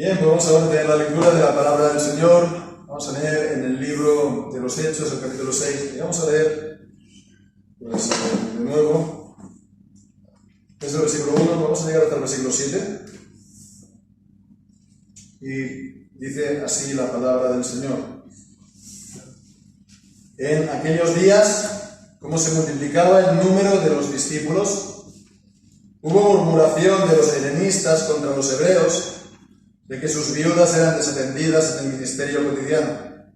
Bien, pues vamos ahora a tener la lectura de la palabra del Señor. Vamos a leer en el libro de los Hechos, el capítulo 6. Y vamos a leer, pues, de nuevo, desde el versículo 1, vamos a llegar hasta el versículo 7. Y dice así la palabra del Señor. En aquellos días, como se multiplicaba el número de los discípulos, hubo murmuración de los helenistas contra los hebreos, de que sus viudas eran desatendidas en el ministerio cotidiano.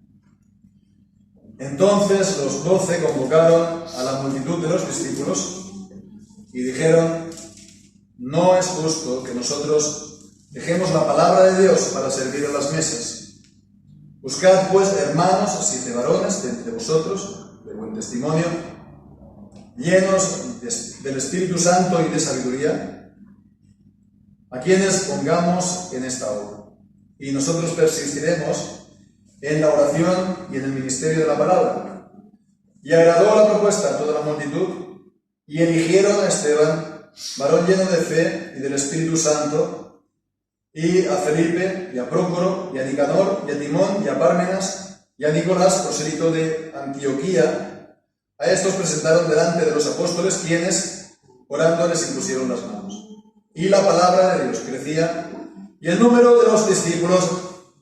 Entonces los 12 convocaron a la multitud de los discípulos y dijeron: no es justo que nosotros dejemos la palabra de Dios para servir a las mesas. Buscad pues, hermanos, 7 varones de entre vosotros, de buen testimonio, llenos del Espíritu Santo y de sabiduría, a quienes pongamos en esta obra. Y nosotros persistiremos en la oración y en el ministerio de la palabra. Y agradó la propuesta a toda la multitud, y eligieron a Esteban, varón lleno de fe y del Espíritu Santo, y a Felipe, y a Prócoro, y a Nicanor, y a Timón, y a Pármenas, y a Nicolás, prosélito de Antioquía. A estos presentaron delante de los apóstoles, quienes, orando, les impusieron las manos. Y la palabra de Dios crecía, y el número de los discípulos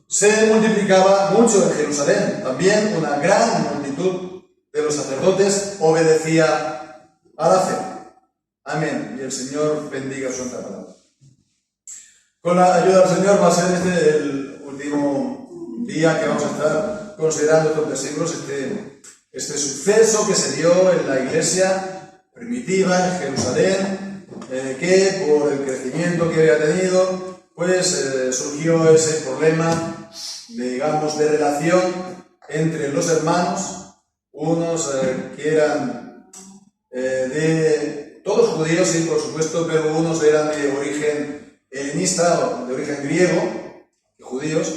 se multiplicaba mucho en Jerusalén. También una gran multitud de los sacerdotes obedecía a la fe. Amén. Y el Señor bendiga su santa palabra. Con la ayuda del Señor va a ser este el último día que vamos a estar considerando estos versículos, este suceso que se dio en la iglesia primitiva en Jerusalén, que por el crecimiento que había tenido, pues surgió ese problema, digamos, de relación entre los hermanos, unos que eran de todos judíos, sí, por supuesto, pero unos eran de origen helenista, de origen griego, judíos,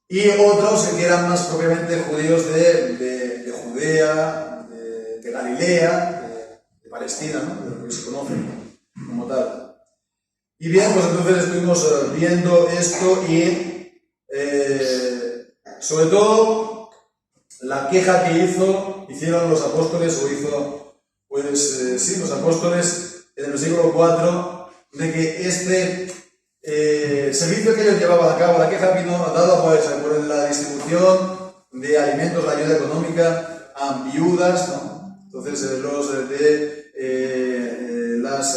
y otros que eran más propiamente judíos de Judea, de Galilea, de Palestina, ¿no? De lo que se conoce como tal. Y bien, pues entonces estuvimos viendo esto y sobre todo la queja que hicieron los apóstoles, los apóstoles en el versículo 4, de que este servicio que ellos llevaban a cabo, la queja vino dada por la distribución de alimentos, la ayuda económica a viudas, ¿no? Entonces los de las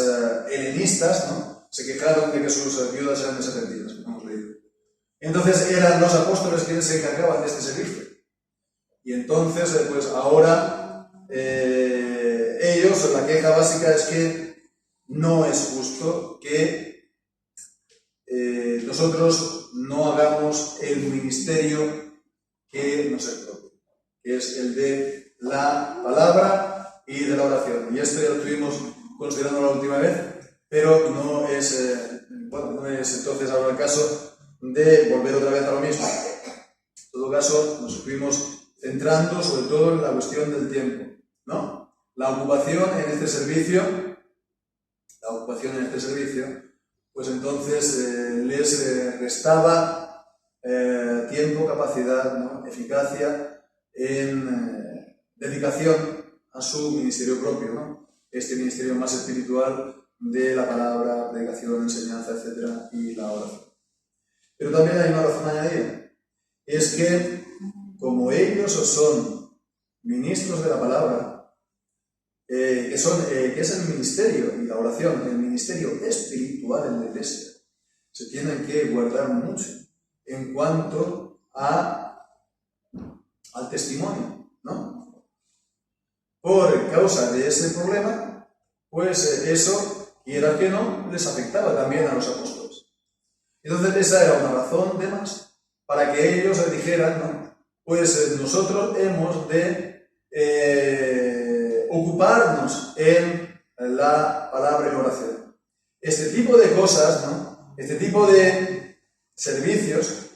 helenistas, ¿no?, se quejaron de que sus viudas eran desatendidas, como hemos leído. Entonces eran los apóstoles quienes se encargaban de este servicio. Y entonces, pues ahora ellos, la queja básica es que no es justo que nosotros no hagamos el ministerio que nos es propio, que es el de la palabra y de la oración. Y esto ya lo estuvimos considerando la última vez, pero no es entonces ahora el caso de volver otra vez a lo mismo. En todo caso, nos estuvimos centrando sobre todo en la cuestión del tiempo, ¿no? La ocupación en este servicio, pues entonces les restaba tiempo, capacidad, ¿no?, eficacia en dedicación a su ministerio propio, ¿no? Este ministerio más espiritual de la palabra, predicación, enseñanza, etc. y la oración. Pero también hay una razón añadida, es que como ellos son ministros de la palabra, que es el ministerio y la oración, el ministerio espiritual en la iglesia, se tienen que guardar mucho en cuanto al testimonio, ¿no? Por causa de ese problema, pues eso, quiera que no, les afectaba también a los apóstoles. Entonces esa era una razón de más para que ellos dijeran, ¿no?, pues nosotros hemos de ocuparnos en la palabra y la oración. Este tipo de cosas, ¿no?, este tipo de servicios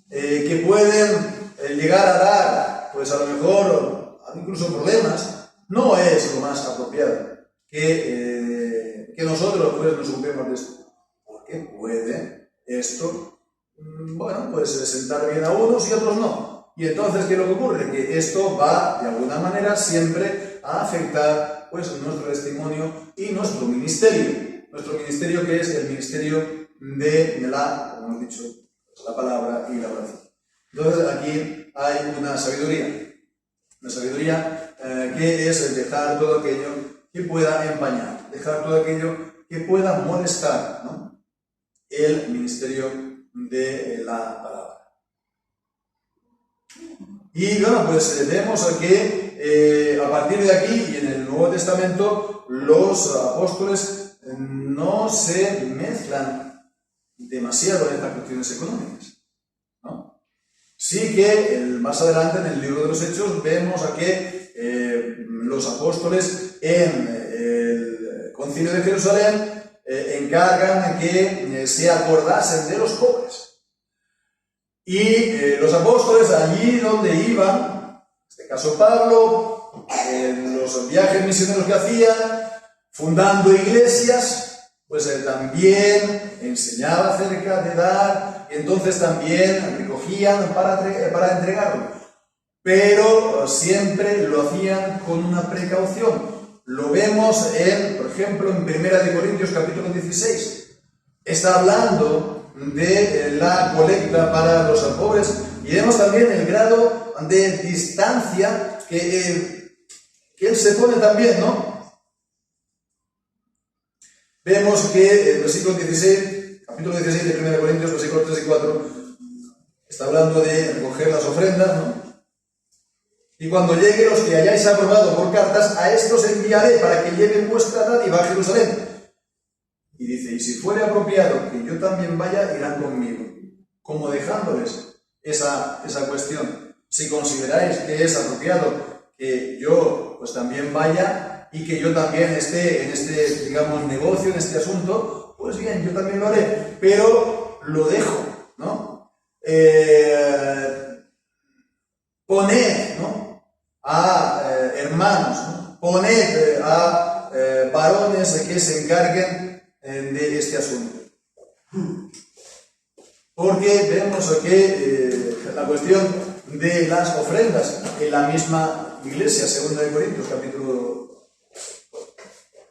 que pueden llegar a dar, pues a lo mejor, incluso problemas, no es lo más apropiado que nosotros pues nos ocupemos de esto, porque puede esto bueno, pues sentar bien a unos y a otros no. Y entonces, ¿qué es lo que ocurre? Que esto va, de alguna manera, siempre a afectar pues nuestro testimonio y nuestro ministerio. Nuestro ministerio, que es el ministerio de la, como hemos dicho, la palabra y la oración. Entonces, aquí hay una sabiduría que es el dejar todo aquello que pueda empañar, dejar todo aquello que pueda molestar, ¿no?, el ministerio de la palabra. Y bueno, pues vemos que a partir de aquí y en el Nuevo Testamento los apóstoles no se mezclan demasiado en estas cuestiones económicas, ¿no? Sí que más adelante en el libro de los Hechos vemos a que los apóstoles en el Concilio de Jerusalén encargan que se acordasen de los pobres. Y los apóstoles allí donde iban, en este caso Pablo, en los viajes misioneros que hacían, fundando iglesias, pues también enseñaba acerca de dar, y entonces también recogían para entregarlo. Pero siempre lo hacían con una precaución. Lo vemos por ejemplo, en 1 Corintios capítulo 16. Está hablando de la colecta para los pobres, y vemos también el grado de distancia que él se pone también, ¿no? Vemos que el versículo 16, capítulo 16 de 1 Corintios, versículos 3 y 4, está hablando de recoger las ofrendas, ¿no? Y cuando lleguen los que hayáis aprobado por cartas, a estos enviaré para que lleven vuestra dádiva a Jerusalén. Y dice, y si fuere apropiado que yo también vaya, irán conmigo. Como dejándoles esa cuestión. Si consideráis que es apropiado que yo pues también vaya y que yo también esté en este, digamos, negocio, en este asunto, pues bien, yo también lo haré. Pero lo dejo, ¿no? Poned, ¿no?, a hermanos, ¿no?, poned a varones que se encarguen de este asunto. Porque vemos que la cuestión de las ofrendas en la misma iglesia, 2 Corintios, capítulo,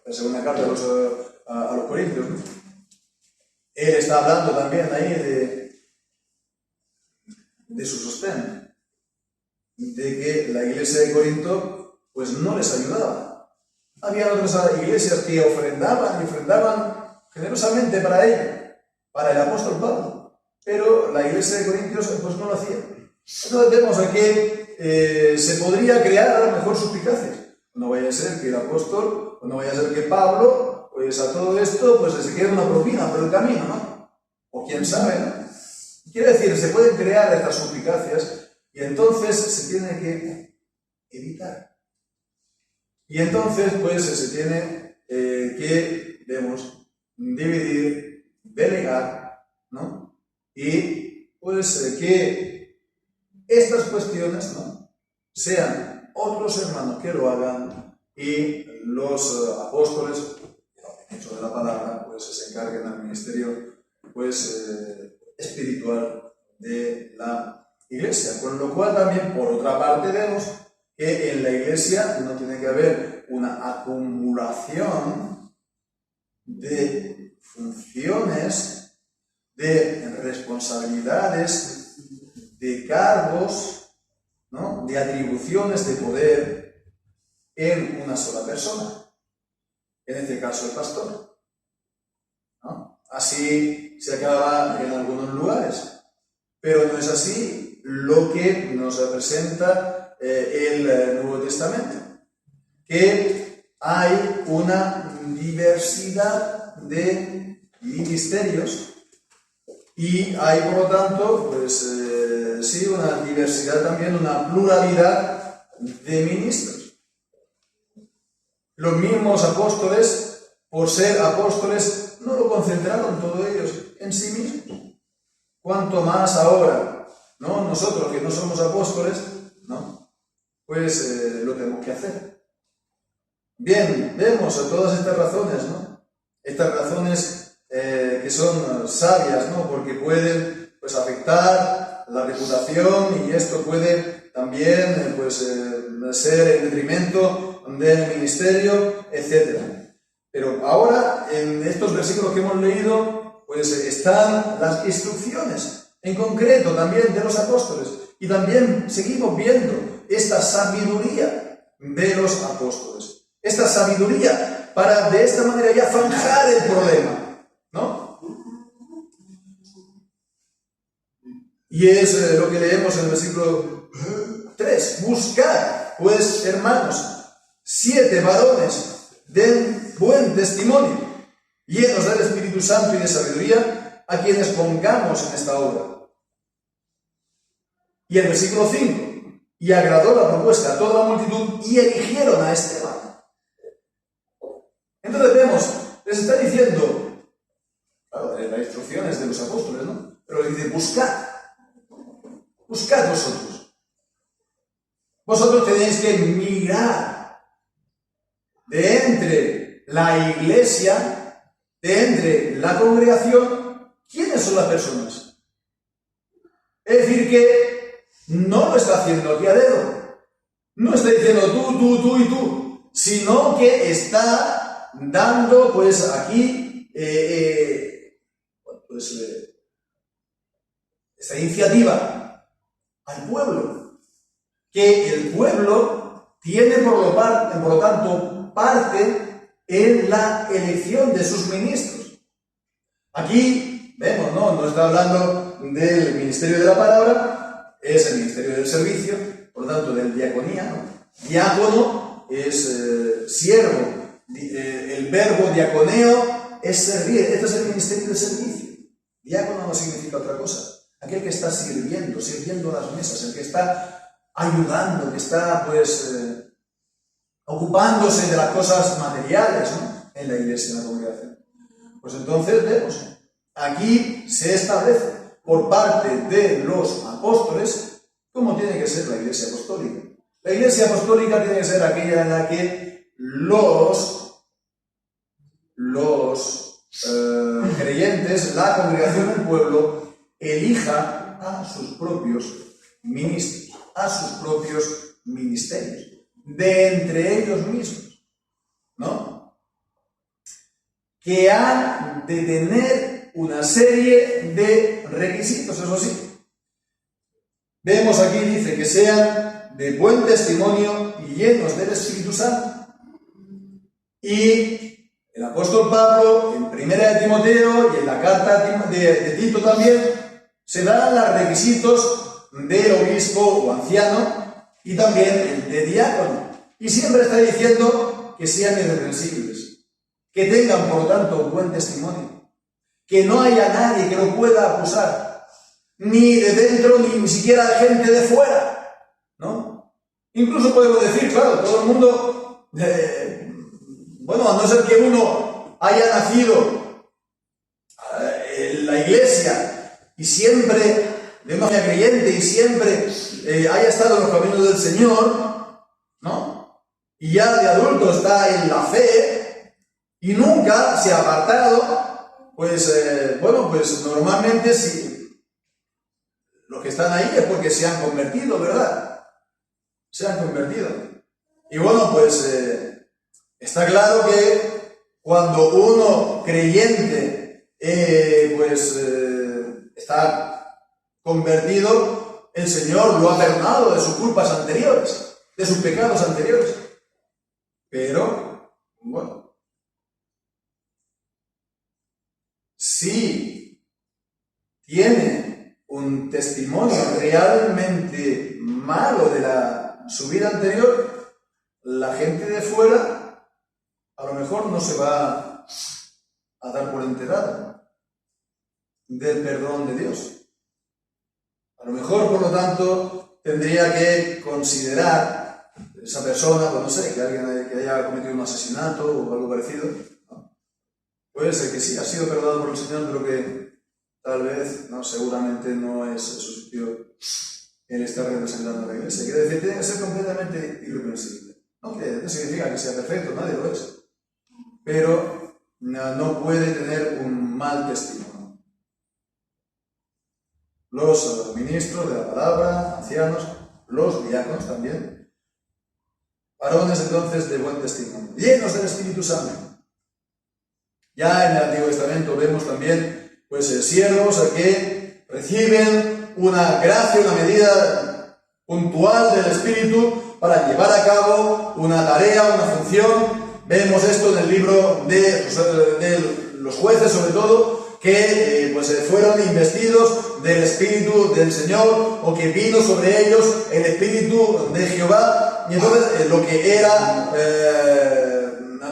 la segunda carta a los Corintios, ¿no?, él está hablando también ahí de su sostén, de que la iglesia de Corinto pues no les ayudaba. Había otras iglesias que ofrendaban generosamente para ella, para el apóstol Pablo, pero la iglesia de Corintios pues no lo hacía. Entonces vemos que se podría crear a lo mejor suspicacias. No vaya a ser que el apóstol, o no vaya a ser que Pablo, pues a todo esto pues se quede una propina por el camino, ¿no? O quién sabe, ¿no? Quiere decir, se pueden crear estas suspicacias y entonces se tiene que evitar. Y entonces, pues, se tiene que, dividir, delegar, ¿no? Y, pues, que estas cuestiones, ¿no?, sean otros hermanos que lo hagan y los apóstoles, hecho de la palabra, pues, se encarguen al ministerio, pues, espiritual de la iglesia. Con lo cual también, por otra parte, vemos que en la iglesia no tiene que haber una acumulación de funciones, de responsabilidades, de cargos, ¿no?, de atribuciones de poder en una sola persona. En este caso, el pastor, ¿no? Así se acaba en algunos lugares, pero no es así lo que nos presenta el Nuevo Testamento, que hay una diversidad de ministerios y hay, por lo tanto, pues sí, una diversidad también, una pluralidad de ministros. Los mismos apóstoles, por ser apóstoles, no lo concentraron todos ellos en sí mismos. Cuanto más ahora, ¿no?, nosotros que no somos apóstoles, ¿no?, pues lo tenemos que hacer. Bien, vemos todas estas razones, ¿no? Estas razones que son sabias, ¿no?, porque pueden pues afectar la reputación, y esto puede también ser en detrimento del ministerio, etc. Pero ahora, en estos versículos que hemos leído, pues están las instrucciones, en concreto también de los apóstoles, y también seguimos viendo esta sabiduría de los apóstoles, esta sabiduría para de esta manera ya zanjar el problema, ¿no? Y es lo que leemos en el versículo 3. Buscad, pues, hermanos, 7 varones de buen testimonio, llenos del Espíritu Santo y de sabiduría, a quienes pongamos en esta obra. Y el versículo 5. Y agradó la propuesta a toda la multitud y eligieron a Esteban. Entonces vemos, les está diciendo, claro, las instrucciones de los apóstoles, ¿no? Pero les dice, buscad vosotros. Vosotros tenéis que mirar de entre la iglesia, de entre la congregación, ¿quiénes son las personas? Es decir, que no lo está haciendo aquí a dedo. No está diciendo tú y tú, sino que está dando, pues aquí, esta iniciativa al pueblo, que el pueblo tiene por lo tanto parte en la elección de sus ministros. Aquí vemos, no está hablando del ministerio de la palabra, es el ministerio del servicio, por lo tanto del diaconía, ¿no? Diácono es siervo, el verbo diaconeo es servir, este es el ministerio del servicio. Diácono no significa otra cosa. Aquel que está sirviendo las mesas, el que está ayudando, el que está, ocupándose de las cosas materiales, ¿no? En la iglesia, en la congregación. Pues entonces vemos, aquí se establece por parte de los apóstoles cómo tiene que ser la iglesia apostólica. La iglesia apostólica tiene que ser aquella en la que los creyentes, la congregación del pueblo, elija a sus propios ministros, a sus propios ministerios, de entre ellos mismos, ¿no? Que han de tener una serie de requisitos, eso sí. Vemos aquí, dice, que sean de buen testimonio y llenos del Espíritu Santo. Y el apóstol Pablo, en primera de Timoteo y en la carta de Tito también, se dan los requisitos del obispo o anciano y también el de diácono. Y siempre está diciendo que sean irreprensibles, que tengan, por lo tanto, buen testimonio, que no haya nadie que lo pueda acusar, ni de dentro, ni siquiera de gente de fuera, ¿no? Incluso podemos decir, claro, todo el mundo, a no ser que uno haya nacido en la iglesia y siempre de una familia creyente y siempre haya estado en los caminos del Señor, ¿no? Y ya de adulto está en la fe y nunca se ha apartado, pues normalmente si los que están ahí es porque se han convertido, ¿verdad? Se han convertido. Y está claro que cuando uno creyente está convertido, el Señor lo ha perdonado de sus culpas anteriores, de sus pecados anteriores. Pero, si tiene un testimonio realmente malo de su vida anterior, la gente de fuera a lo mejor no se va a dar por enterada del perdón de Dios. A lo mejor, por lo tanto, tendría que considerar esa persona, no sé, que alguien que haya cometido un asesinato o algo parecido, ¿no? Puede ser que sí, ha sido perdonado por el Señor, pero que tal vez, seguramente no es su sitio el estar representando a la iglesia. Quiere decir, tiene que ser completamente irreprensible. No significa que sea perfecto, nadie lo es. Pero no puede tener un mal testimonio. los ministros de la palabra, ancianos, los diáconos también, varones entonces de buen testimonio, llenos del Espíritu Santo. Ya en el Antiguo Testamento vemos también pues siervos que reciben una gracia, una medida puntual del Espíritu para llevar a cabo una tarea, una función. Vemos esto en el libro de los jueces, sobre todo, que fueron investidos del Espíritu del Señor, o que vino sobre ellos el Espíritu de Jehová, y entonces lo que era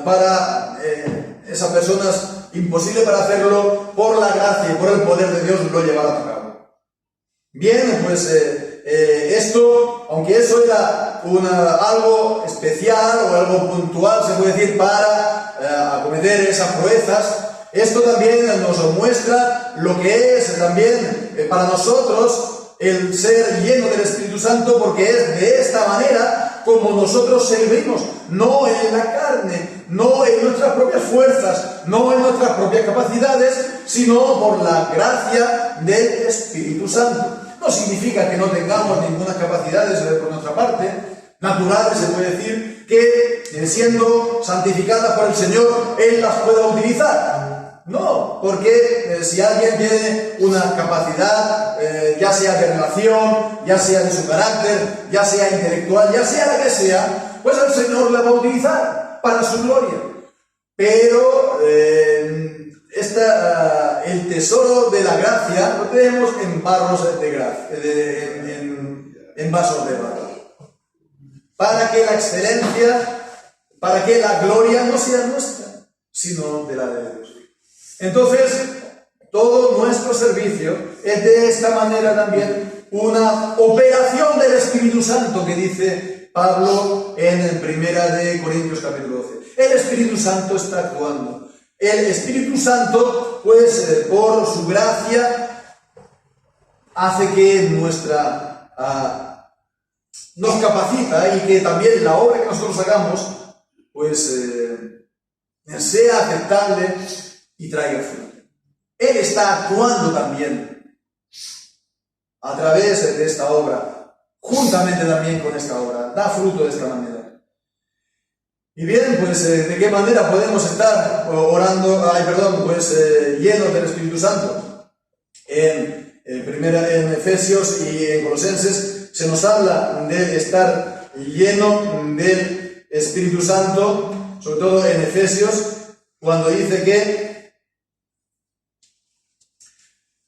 para esas personas imposible para hacerlo, por la gracia y por el poder de Dios lo llevaron a cabo. Bien, esto, aunque eso era algo especial o algo puntual, se puede decir, para acometer esas proezas, esto también nos muestra lo que es también para nosotros el ser lleno del Espíritu Santo, porque es de esta manera como nosotros servimos, no en la carne, no en nuestras propias fuerzas, no en nuestras propias capacidades, sino por la gracia del Espíritu Santo. No significa que no tengamos ninguna capacidades por nuestra parte, naturales, se puede decir, que siendo santificadas por el Señor, Él las pueda utilizar. No, porque si alguien tiene una capacidad, ya sea de relación, ya sea de su carácter, ya sea intelectual, ya sea la que sea, pues el Señor la va a utilizar para su gloria. Pero el tesoro de la gracia lo tenemos en barros de gracia, en vasos de barro. Para que la excelencia, para que la gloria no sea nuestra, sino de la de Dios. Entonces, todo nuestro servicio es de esta manera también una operación del Espíritu Santo, que dice Pablo en 1 Corintios capítulo 12. El Espíritu Santo está actuando. El Espíritu Santo, por su gracia, hace que nos capacita, y que también la obra que nosotros hagamos, sea aceptable y traiga fruto. Él está actuando también a través de esta obra, juntamente también con esta obra, da fruto de esta manera. Y bien, ¿de qué manera podemos estar llenos del Espíritu Santo? En Efesios y en Colosenses se nos habla de estar lleno del Espíritu Santo, sobre todo en Efesios, cuando dice que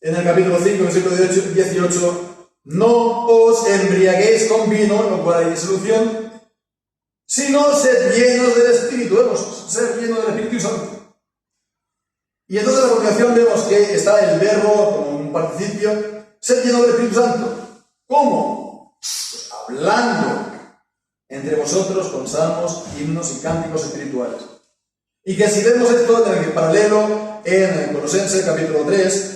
en el capítulo 5, versículo 18, no os embriaguéis con vino, en lo cual hay disolución, sino sed llenos del Espíritu. Ser llenos del Espíritu Santo. Y entonces a continuación vemos que está el verbo como un participio, ser lleno del Espíritu Santo. ¿Cómo? Pues hablando entre vosotros con salmos, himnos y cánticos espirituales. Y que si vemos esto en el paralelo en Colosenses capítulo 3,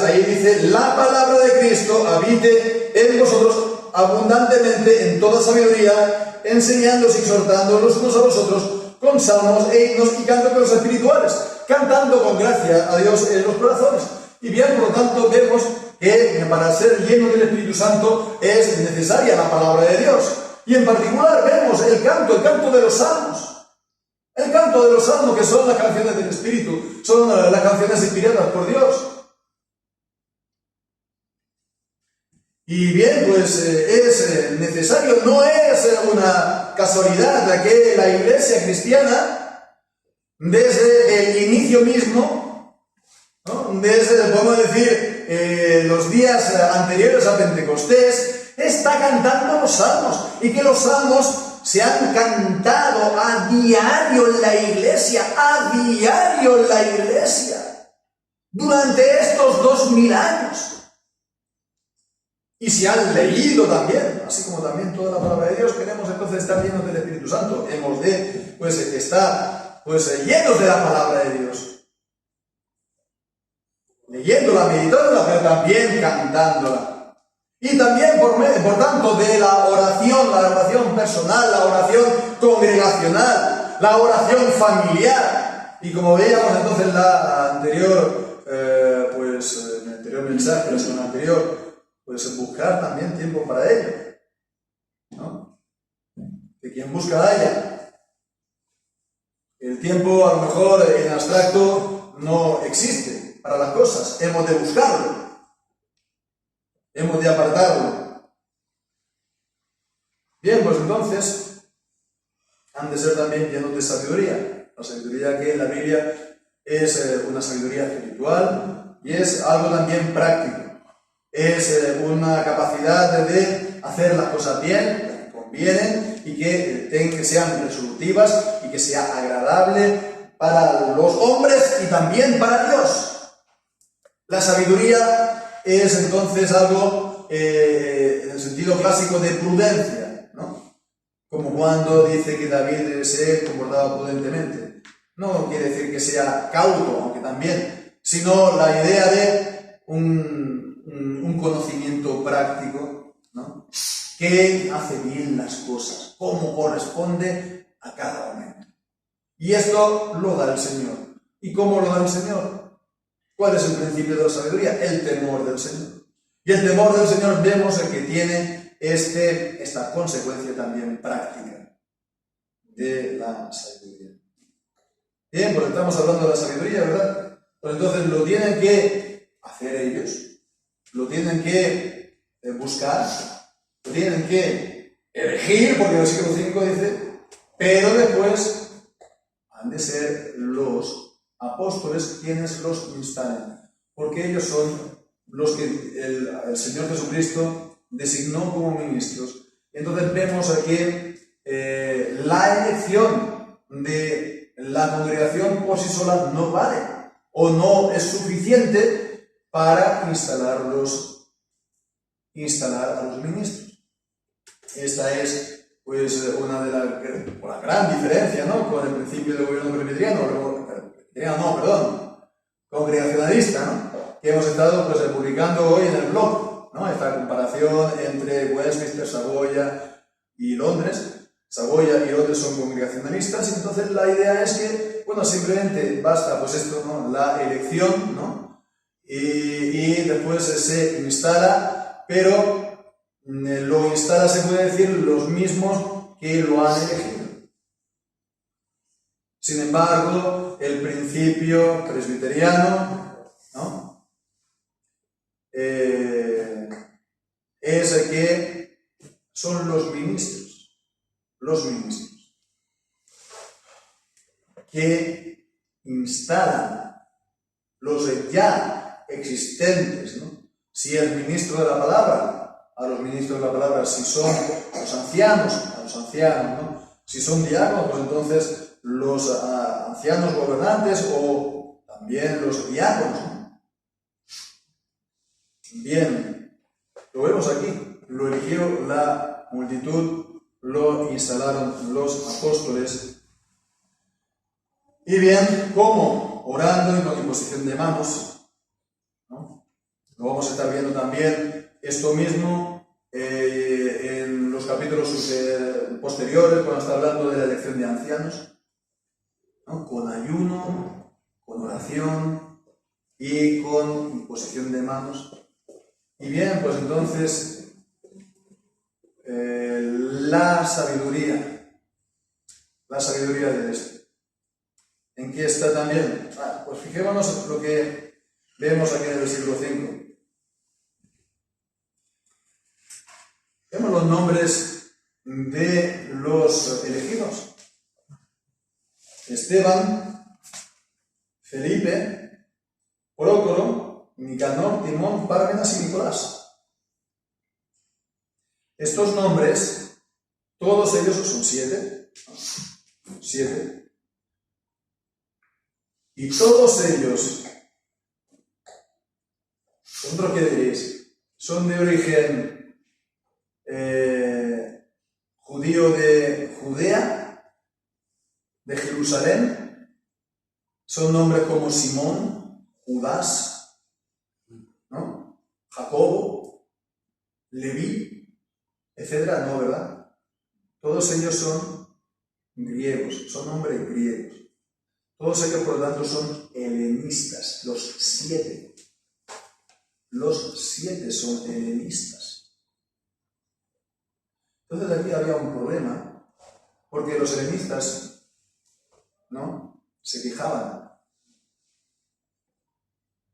ahí dice: la palabra de Cristo habite en vosotros abundantemente en toda sabiduría, enseñándoos y exhortando los unos a los otros con salmos e himnos y cánticos espirituales, cantando con gracia a Dios en los corazones. Y bien, por lo tanto, vemos que para ser lleno del Espíritu Santo es necesaria la palabra de Dios. Y en particular vemos el canto de los salmos. El canto de los salmos, que son las canciones del Espíritu, son las canciones inspiradas por Dios. Y bien, es necesario, no es una casualidad de que la Iglesia cristiana, desde el inicio mismo, ¿no? Podemos decir, los días anteriores a Pentecostés, está cantando los salmos, y que los salmos se han cantado a diario en la Iglesia, durante estos 2000 años. Y se han leído también, así como también toda la palabra de Dios. Queremos entonces estar llenos del Espíritu Santo. Hemos de estar llenos de la palabra de Dios, leyéndola, meditándola, pero también cantándola. Y también por tanto de la oración personal, la oración congregacional, la oración familiar. Y como veíamos entonces en el anterior anterior mensaje, la semana anterior, pues buscar también tiempo para ello, ¿no? Que quien busca haya. El tiempo, a lo mejor, en abstracto, no existe para las cosas. Hemos de buscarlo. Hemos de apartarlo. Bien, pues entonces, han de ser también llenos de sabiduría. La sabiduría que en la Biblia es una sabiduría espiritual y es algo también práctico. Es una capacidad de hacer las cosas bien, las que convienen, y que sean resolutivas y que sea agradable para los hombres y también para Dios. La sabiduría es entonces algo en el sentido clásico de prudencia, ¿no? Como cuando dice que David se comportaba prudentemente. No quiere decir que sea cauto, aunque también, sino la idea de un conocimiento práctico, ¿no? Que hace bien las cosas, como corresponde a cada momento. Y esto lo da el Señor. ¿Y cómo lo da el Señor? ¿Cuál es el principio de la sabiduría? El temor del Señor. Y el temor del Señor vemos que tiene esta consecuencia también práctica de la sabiduría. Bien, pues estamos hablando de la sabiduría, ¿verdad? Pues entonces lo tienen que hacer ellos, lo tienen que buscar, lo tienen que elegir, porque el versículo 5 dice, pero después han de ser los apóstoles quienes los instalen, porque ellos son los que el Señor Jesucristo designó como ministros. Entonces vemos aquí la elección de la congregación por sí sola no vale o no es suficiente para instalar a los ministros. Esta es pues una de la gran diferencia, ¿no?, con el principio del gobierno congregacionalista, ¿no?, que hemos estado pues publicando hoy en el blog, ¿no?, esta comparación entre Westminster, Saboya y Londres. Saboya y Londres son congregacionalistas, y entonces la idea es que, bueno, simplemente basta pues esto, ¿no?, la elección, ¿no?, y después se instala, pero lo instala, se puede decir, los mismos que lo han elegido. Sin embargo, el principio presbiteriano, ¿no?, es el que son los ministros que instalan los ya existentes, ¿no? Si el ministro de la palabra, a los ministros de la palabra, si son los ancianos, a los ancianos, ¿no? Si son diáconos, pues entonces los ancianos gobernantes o también los diáconos, ¿no? Bien, lo vemos aquí, lo eligió la multitud, lo instalaron los apóstoles. Y bien, ¿cómo? Orando y con imposición de manos, ¿no? Lo vamos a estar viendo también esto mismo en los capítulos posteriores, cuando está hablando de la elección de ancianos, ¿no?, con ayuno, con oración y con imposición de manos. Y bien, pues entonces la sabiduría de esto. ¿En qué está también? Pues fijémonos lo que vemos aquí en el versículo 5. Vemos los nombres de los elegidos: Esteban, Felipe, Prócoro, Nicanor, Timón, Pármenas y Nicolás. Estos nombres, todos ellos son 7. 7. Y todos ellos, ¿vosotros qué diréis? ¿Son de origen judío de Judea, de Jerusalén? ¿Son nombres como Simón, Judas, ¿no?, Jacobo, Leví, etcétera? No, ¿verdad? Todos ellos son griegos, son nombres griegos. Todos ellos, por lo tanto, son helenistas, los 7. los 7 son helenistas. Entonces aquí había un problema, porque los helenistas, ¿no?, se quejaban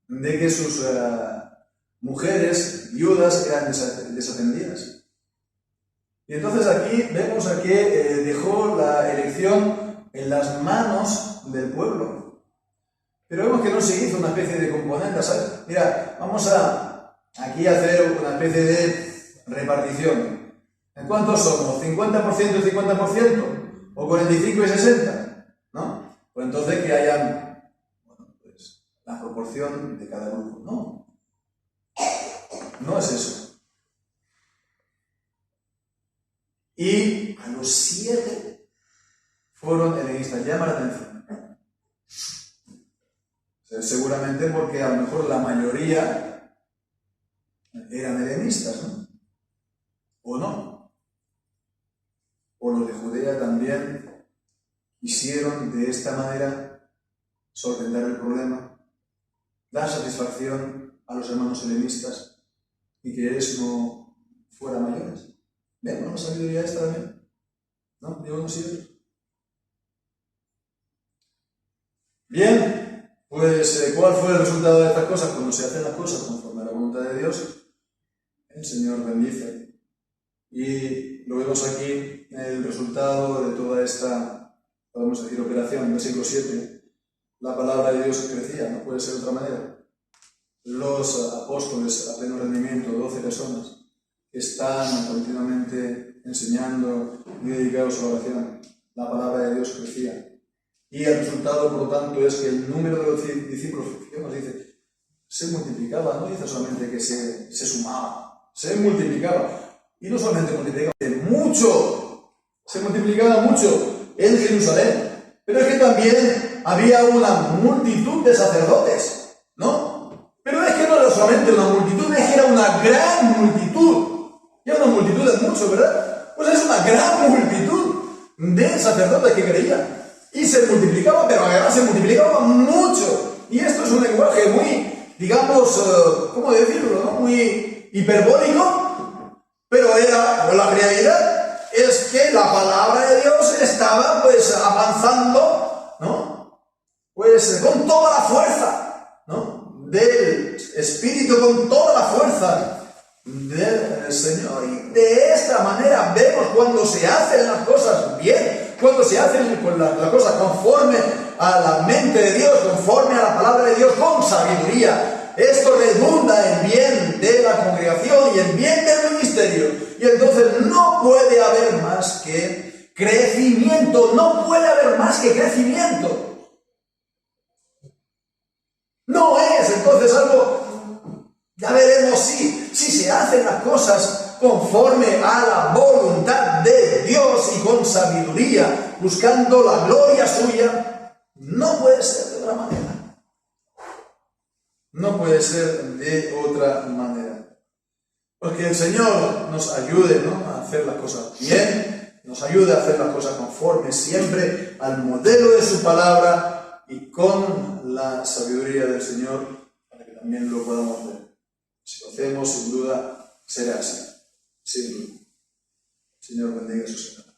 de que sus mujeres viudas eran desatendidas. Y entonces aquí vemos a que dejó la elección en las manos del pueblo. Pero vemos que no se hizo una especie de componenda, ¿sabes? Mira, vamos a aquí hacer una especie de repartición. ¿En cuántos somos? ¿50% y 50%? ¿O 45 y 60? ¿No? Pues entonces que hayan, bueno, pues, la proporción de cada grupo. No. No es eso. Y a los 7 fueron helenistas. Llama la atención. Seguramente porque a lo mejor la mayoría eran helenistas, ¿no? ¿O no? O los de Judea también quisieron de esta manera solventar el problema, dar satisfacción a los hermanos helenistas y que ellos no fueran mayores. ¿Vemos la sabiduría esta también? ¿No? ¿De unos y otros? Bien, pues ¿cuál fue el resultado de estas cosas? Cuando se hacen las cosas conforme a la voluntad de Dios, el Señor bendice. Y lo vemos aquí en el resultado de toda esta, podemos decir, operación. En versículo 7, la palabra de Dios crecía, no puede ser de otra manera. Los apóstoles a pleno rendimiento, 12 personas, que están continuamente enseñando y dedicados a la oración. La palabra de Dios crecía. Y el resultado, por lo tanto, es que el número de los discípulos, ¿qué nos dice? Se multiplicaba, no dice solamente que se sumaba, se multiplicaba. Y no solamente multiplicaba, mucho, se multiplicaba mucho en Jerusalén. Pero es que también había una multitud de sacerdotes, ¿no? Pero es que no era solamente una multitud, es que era una gran multitud. Y una multitud es mucho, ¿verdad? Pues es una gran multitud de sacerdotes que creían. Y se multiplicaba, pero además se multiplicaba mucho. Y esto es un lenguaje muy, digamos, ¿cómo decirlo?, ¿no?, muy hiperbólico. Pero la realidad es que la palabra de Dios estaba, pues, avanzando, ¿no?, pues con toda la fuerza, ¿no?, del Espíritu, con toda la fuerza del Señor. Y de esta manera vemos cuando se hacen las cosas bien, cuando se hacen las cosas conforme a la mente de Dios, conforme a la palabra de Dios, con sabiduría. Esto redunda en bien de la congregación y en bien del ministerio. Y entonces no puede haber más que crecimiento. No puede haber más que crecimiento. No es entonces algo, ya veremos si se hacen las cosas conforme a la voluntad de Dios y con sabiduría, buscando la gloria suya. No puede ser de otra manera. No puede ser de otra manera. Porque el Señor nos ayude, ¿no?, a hacer las cosas bien, nos ayude a hacer las cosas conforme siempre al modelo de su palabra y con la sabiduría del Señor, para que también lo podamos ver. Si lo hacemos, sin duda, será así. Sin duda. Señor, bendiga a su Señor.